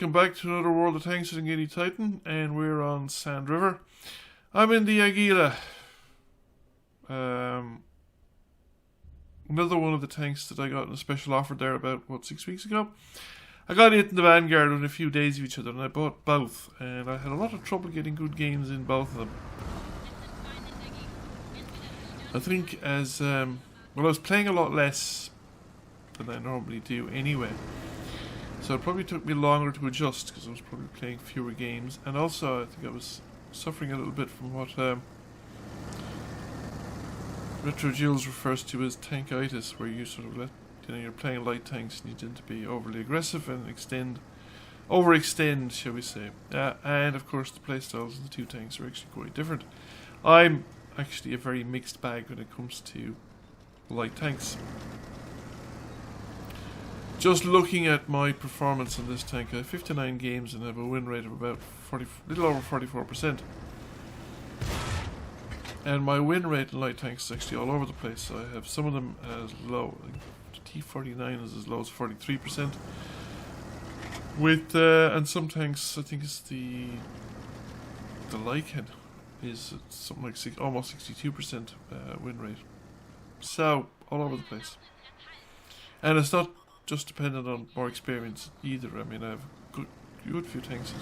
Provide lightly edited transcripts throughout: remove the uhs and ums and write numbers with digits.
welcome back to another World of Tanks with Untitled Titan, and we're on Sand River. I'm in the Águila. Another one of the tanks that I got in a special offer there about, 6 weeks ago. I got it in the Vanguard within a few days of each other, and I bought both, and I had a lot of trouble getting good games in both of them. I think as, I was playing a lot less than I normally do anyway. So it probably took me longer to adjust because I was probably playing fewer games, and also I think I was suffering a little bit from what Retro Jules refers to as tankitis, where you sort of you're playing light tanks and you tend to be overly aggressive and overextend, shall we say. And of course the playstyles of the two tanks are actually quite different. I'm actually a very mixed bag when it comes to light tanks. Just looking at my performance in this tank, I have 59 games and I have a win rate of about little over 44%. And my win rate in light tanks is actually all over the place. So I have some of them as low, T49 is as low as 43%. With and some tanks, I think it's the Lycan is something like almost 62% win rate. So all over the place, and it's not just dependent on more experience either. I mean, I have a good few tanks,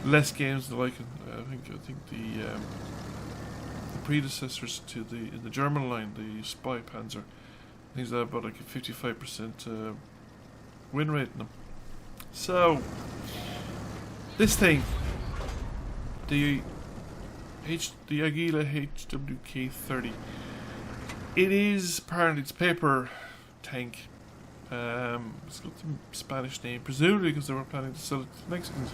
less games than Lycan. I think the predecessors to in the German line, the Spy Panzer, I think they have about like a 55% win rate in them. So this thing, the Águila HWK 30, it is apparently it's paper tank. It's got the Spanish name, presumably because they were planning to sell it to the Mexicans.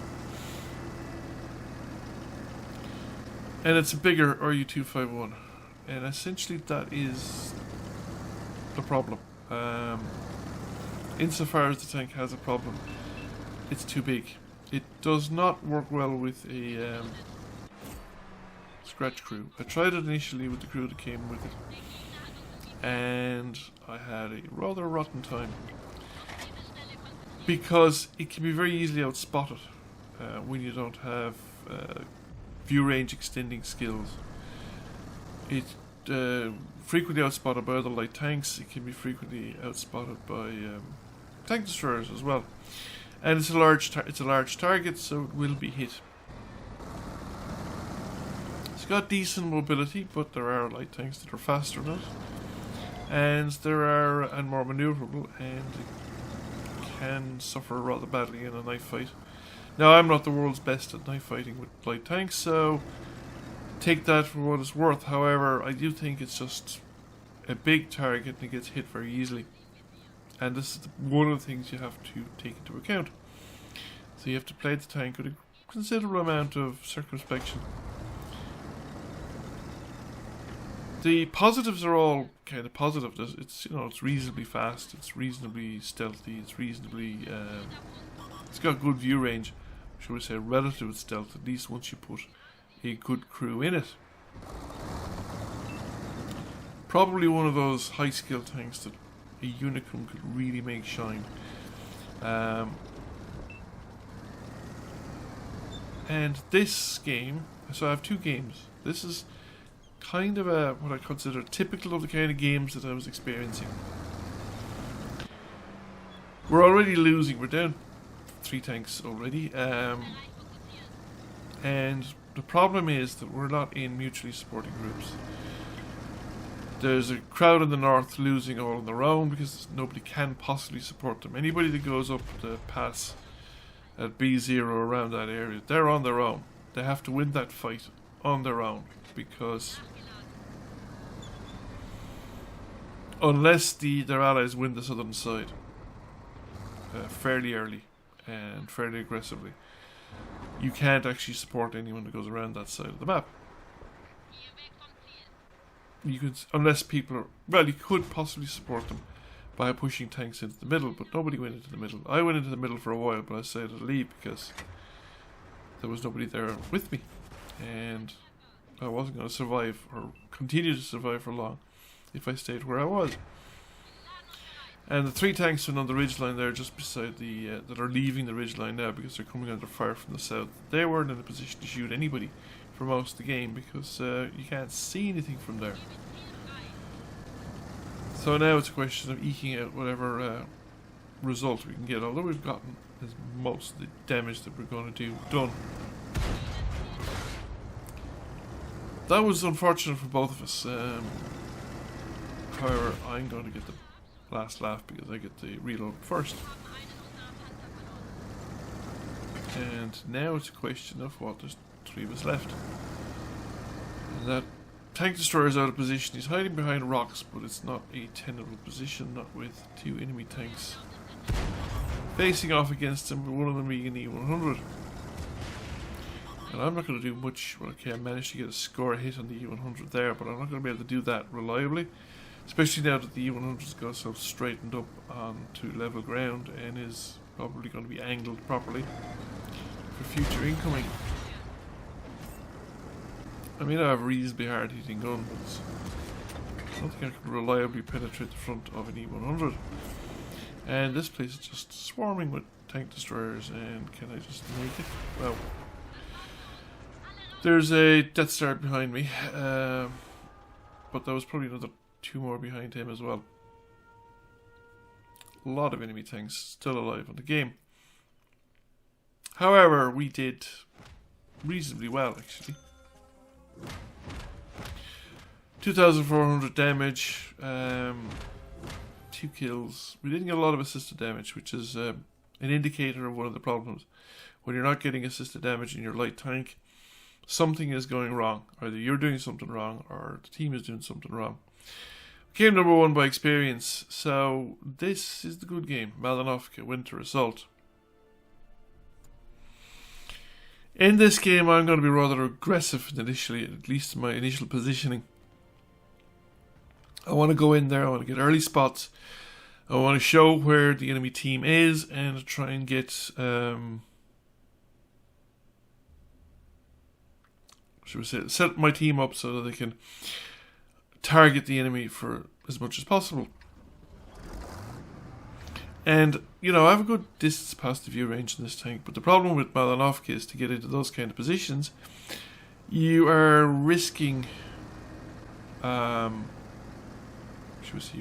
And it's a bigger RU-251, and essentially that is the problem. Insofar as the tank has a problem, it's too big. It does not work well with a scratch crew. I tried it initially with the crew that came with it, and I had a rather rotten time because it can be very easily outspotted when you don't have view range extending skills. It's frequently outspotted by other light tanks. It can be frequently outspotted by tank destroyers as well, and it's a large target, so it will be hit. It's got decent mobility, but there are light tanks that are faster than it, and more maneuverable, and it can suffer rather badly in a knife fight. Now, I'm not the world's best at knife fighting with light tanks, so take that for what it's worth. However, I do think it's just a big target and it gets hit very easily. And this is one of the things you have to take into account. So you have to play the tank with a considerable amount of circumspection. The positives are all kind of positive. It's reasonably fast, it's reasonably stealthy, it's got good view range, shall we say relative stealth, at least once you put a good crew in it. Probably one of those high skill tanks that a Unicum could really make shine. And this game, so I have two games. This is kind of what I consider typical of the kind of games that I was experiencing. We're already losing. We're down 3 tanks already, and the problem is that we're not in mutually supporting groups. There's a crowd in the north losing all on their own because nobody can possibly support them. Anybody that goes up the pass at B0 around that area, they're on their own. They have to win that fight on their own, because unless their allies win the southern side fairly early and fairly aggressively, you can't actually support anyone that goes around that side of the map. You could, unless people are, well, you could possibly support them by pushing tanks into the middle, but nobody went into the middle. I went into the middle for a while, but I decided to leave because there was nobody there with me, and I wasn't going to survive or continue to survive for long if I stayed where I was. And the 3 tanks are on the ridgeline there, just beside the that are leaving the ridgeline now because they're coming under fire from the south. They weren't in a position to shoot anybody for most of the game because you can't see anything from there. So now it's a question of eking out whatever result we can get. Although we've gotten most of the damage that we're going to do done. That was unfortunate for both of us. However, I'm going to get the last laugh because I get the reload first. And now it's a question of what, there's 3 of us left. And that tank destroyer is out of position. He's hiding behind rocks, but it's not a tenable position, not with 2 enemy tanks facing off against him, with one of them being an E100. And I'm not going to do much. Well, okay, I managed to get a score hit on the E100 there, but I'm not going to be able to do that reliably. Especially now that the E100's got itself straightened up onto level ground and is probably going to be angled properly for future incoming. I mean, I have a reasonably hard hitting gun, but I don't think I can reliably penetrate the front of an E100. And this place is just swarming with tank destroyers, and can I just make it? Well, there's a Death Star behind me, but there was probably another 2 more behind him as well. A lot of enemy tanks still alive in the game. However, we did reasonably well, actually. 2,400 damage, 2 kills. We didn't get a lot of assisted damage, which is an indicator of one of the problems. When you're not getting assisted damage in your light tank, something is going wrong. Either you're doing something wrong or the team is doing something wrong. Came number 1 by experience, so this is the good game. Malinovka Winter Assault. In this game I'm going to be rather aggressive initially, at least in my initial positioning. I want to go in there, I want to get early spots. I want to show where the enemy team is and try and get should we say, set my team up so that they can target the enemy for as much as possible. And, you know, I have a good distance past the view range in this tank, but the problem with Malinovka is to get into those kind of positions, you are risking, you're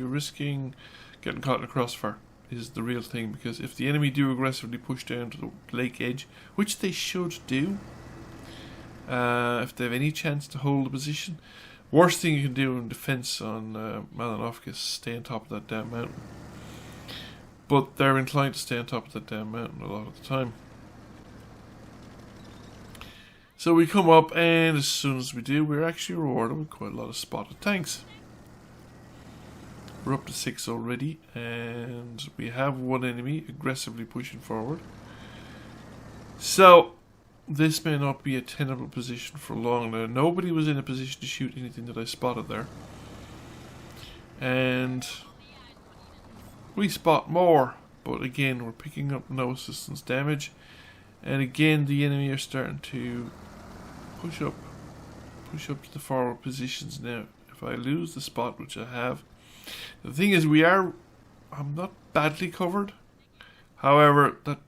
risking getting caught in a crossfire is the real thing, because if the enemy do aggressively push down to the lake edge, which they should do, if they have any chance to hold the position, worst thing you can do in defense on Malinovka is stay on top of that damn mountain. But they're inclined to stay on top of that damn mountain a lot of the time. So we come up, and as soon as we do, we're actually rewarded with quite a lot of spotted tanks. We're up to 6 already, and we have 1 enemy aggressively pushing forward. So this may not be a tenable position for long now. Nobody was in a position to shoot anything that I spotted there. And we spot more, but again we're picking up no assistance damage, and again the enemy are starting to push up to the forward positions now. If I lose the spot, which I have, the thing is I'm not badly covered. However, that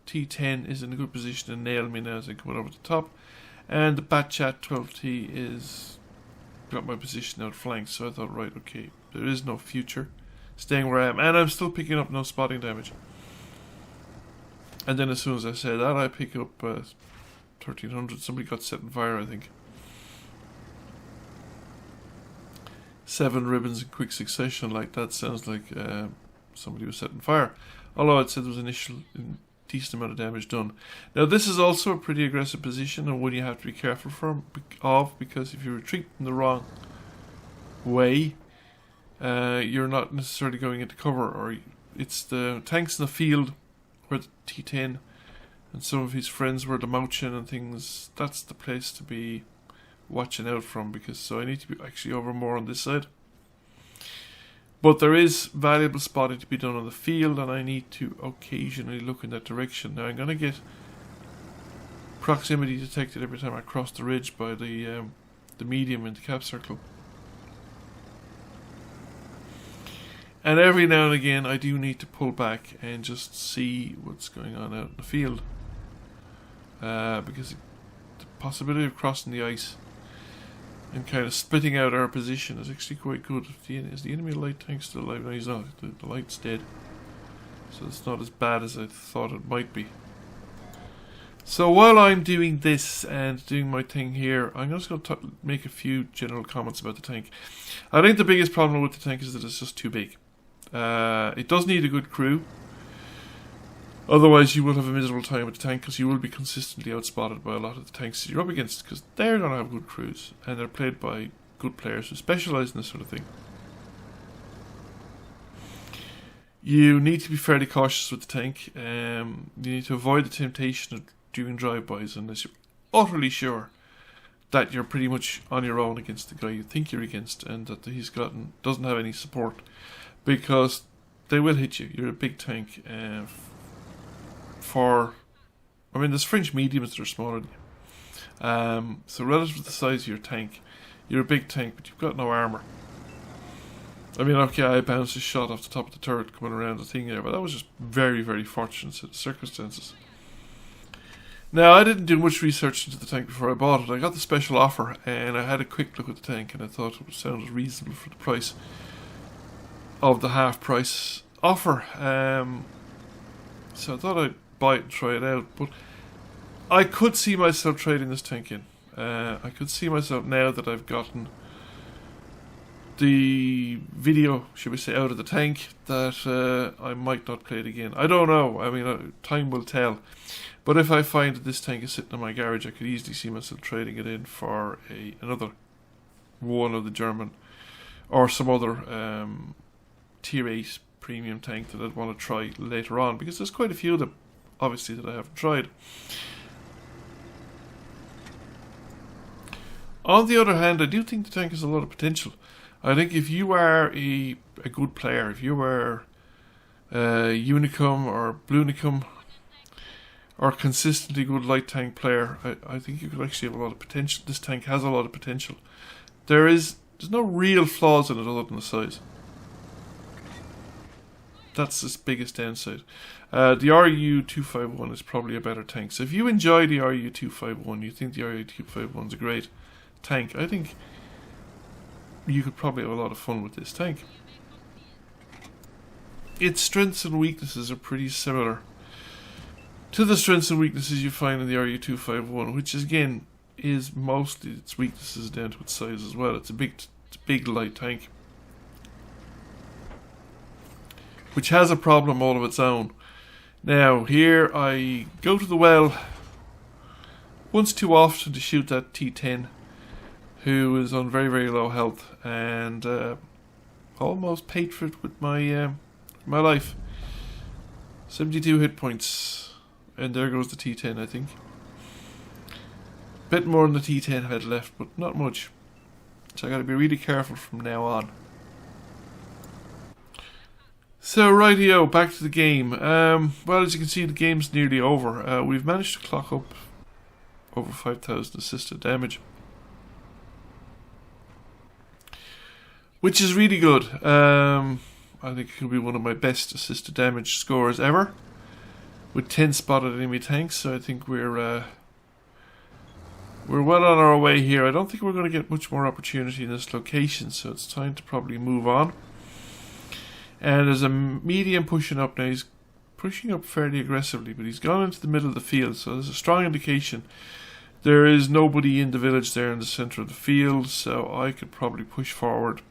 T10 is in a good position to nail me now as I come over the top, and the Batchat 12T is got my position outflanked. So I thought, right, okay, there is no future staying where I am, and I'm still picking up no spotting damage. And then as soon as I say that, I pick up 1300. Somebody got set on fire, I think. 7 ribbons in quick succession, like that sounds like somebody was set on fire. Although it said there was initial decent amount of damage done. Now this is also a pretty aggressive position, and one you have to be careful of, because if you retreat in the wrong way, you're not necessarily going into cover, or it's the tanks in the field where the T10 and some of his friends were the Mauchin and things. That's the place to be watching out from, because so I need to be actually over more on this side. But there is valuable spotting to be done on the field, and I need to occasionally look in that direction. Now I'm going to get proximity detected every time I cross the ridge by the medium in the cap circle. And every now and again I do need to pull back and just see what's going on out in the field. Because the possibility of crossing the ice and kind of splitting out our position is actually quite good. Is the enemy light tank still alive? No, he's not. The light's dead. So it's not as bad as I thought it might be. So while I'm doing this and doing my thing here, I'm just going to make a few general comments about the tank. I think the biggest problem with the tank is that it's just too big. It does need a good crew. Otherwise you will have a miserable time with the tank, because you will be consistently outspotted by a lot of the tanks that you're up against, because they're going to have good crews and they're played by good players who specialise in this sort of thing. You need to be fairly cautious with the tank. You need to avoid the temptation of doing drive-bys unless you're utterly sure that you're pretty much on your own against the guy you think you're against, and that doesn't have any support, because they will hit you. You're a big tank. There's French mediums that are smaller than you. So relative to the size of your tank, you're a big tank, but you've got no armour. I mean, okay, I bounced a shot off the top of the turret coming around the thing there, but that was just very, very fortunate set of circumstances. Now, I didn't do much research into the tank before I bought it. I got the special offer, and I had a quick look at the tank, and I thought it sounded reasonable for the price of the half-price offer. So I thought I'd buy it and try it out, but I could see myself trading this tank in. I could see myself, now that I've gotten the video, should we say, out of the tank, that I might not play it again. I don't know. I mean, time will tell. But if I find that this tank is sitting in my garage, I could easily see myself trading it in for another one of the German, or some other tier 8 premium tank that I'd want to try later on, because there's quite a few of them, obviously, that I haven't tried. On the other hand, I do think the tank has a lot of potential. I think if you are a good player, if you are Unicum or Blunicum, or consistently good light tank player, I think you could actually have a lot of potential. This tank has a lot of potential. There's no real flaws in it other than the size. That's its biggest downside. The RU-251 is probably a better tank. So if you enjoy the RU-251, you think the RU-251 is a great tank, I think you could probably have a lot of fun with this tank. Its strengths and weaknesses are pretty similar to the strengths and weaknesses you find in the RU-251, which again is mostly its weaknesses down to its size as well. It's a big light tank, which has a problem all of its own. Now, here I go to the well once too often to shoot that T10, who is on very, very low health, and almost paid for it with my life. 72 hit points, and there goes the T10, I think. Bit more than the T10 had left, but not much. So I gotta be really careful from now on. So rightio, back to the game. Well, as you can see, the game's nearly over. We've managed to clock up over 5,000 assisted damage, which is really good. I think it could be one of my best assisted damage scores ever, with 10 spotted enemy tanks. So I think we're well on our way here. I don't think we're going to get much more opportunity in this location, so it's time to probably move on. And there's a medium pushing up now. He's pushing up fairly aggressively, but he's gone into the middle of the field, so there's a strong indication there is nobody in the village there in the centre of the field, so I could probably push forward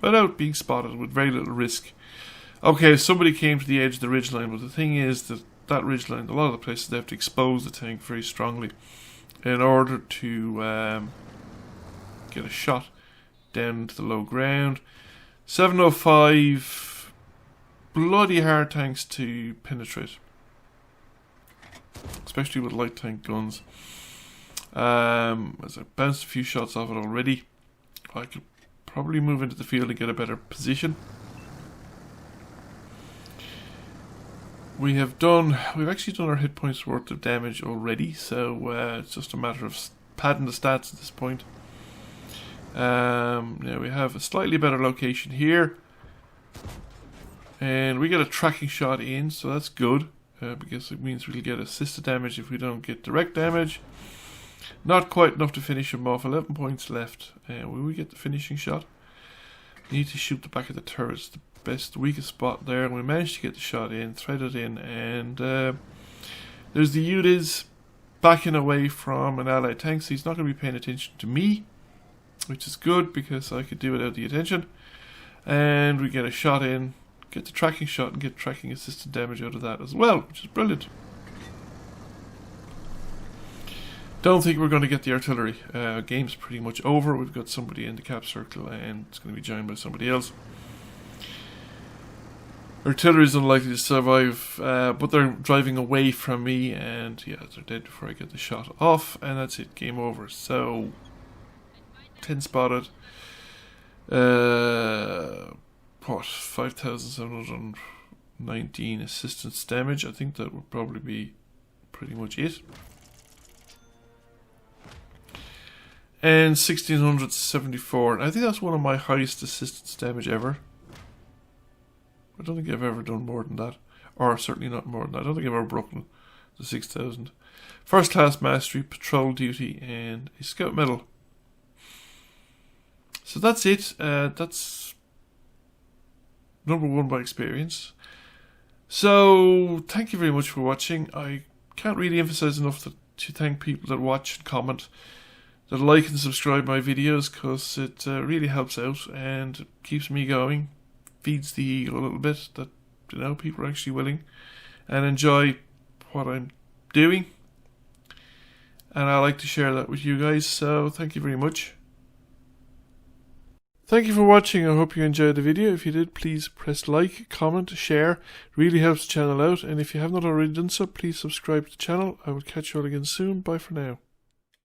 without being spotted, with very little risk. Okay, somebody came to the edge of the ridgeline, but the thing is that ridgeline, a lot of the places they have to expose the tank very strongly in order to get a shot down to the low ground. 705, bloody hard tanks to penetrate, especially with light tank guns. As I bounced a few shots off it already, I could probably move into the field and get a better position. We've actually done our hit points worth of damage already, so it's just a matter of padding the stats at this point. Now we have a slightly better location here. And we get a tracking shot in, so that's good, because it means we'll get assisted damage if we don't get direct damage. Not quite enough to finish him off. 11 points left. Will we get the finishing shot? Need to shoot the back of the turret. It's the weakest spot there. And we managed to get the shot in, thread it in, and there's the UDIS backing away from an allied tank, so he's not going to be paying attention to me, which is good because I could do without the attention. And we get a shot in, get the tracking shot, and get tracking assisted damage out of that as well, which is brilliant. Don't think we're going to get the artillery. Game's pretty much over. We've got somebody in the cap circle and it's going to be joined by somebody else. Artillery is unlikely to survive, but they're driving away from me, and yeah, they're dead before I get the shot off, and that's it. Game over. So 10 spotted. What? 5,719 assistance damage. I think that would probably be pretty much it. And 1,674. And I think that's one of my highest assistance damage ever. I don't think I've ever done more than that. Or certainly not more than that. I don't think I've ever broken the 6,000. First class mastery, patrol duty, and a scout medal. So that's it. That's number 1 by experience. So thank you very much for watching. I can't really emphasize enough to thank people that watch and comment, that like and subscribe my videos, because it really helps out and keeps me going, feeds the ego a little bit that, you know, people are actually willing and enjoy what I'm doing, and I like to share that with you guys. So thank you very much. Thank you for watching. I hope you enjoyed the video. If you did, please press like, comment, share. It really helps the channel out, and if you have not already done so, please subscribe to the channel. I will catch you all again soon. Bye for now.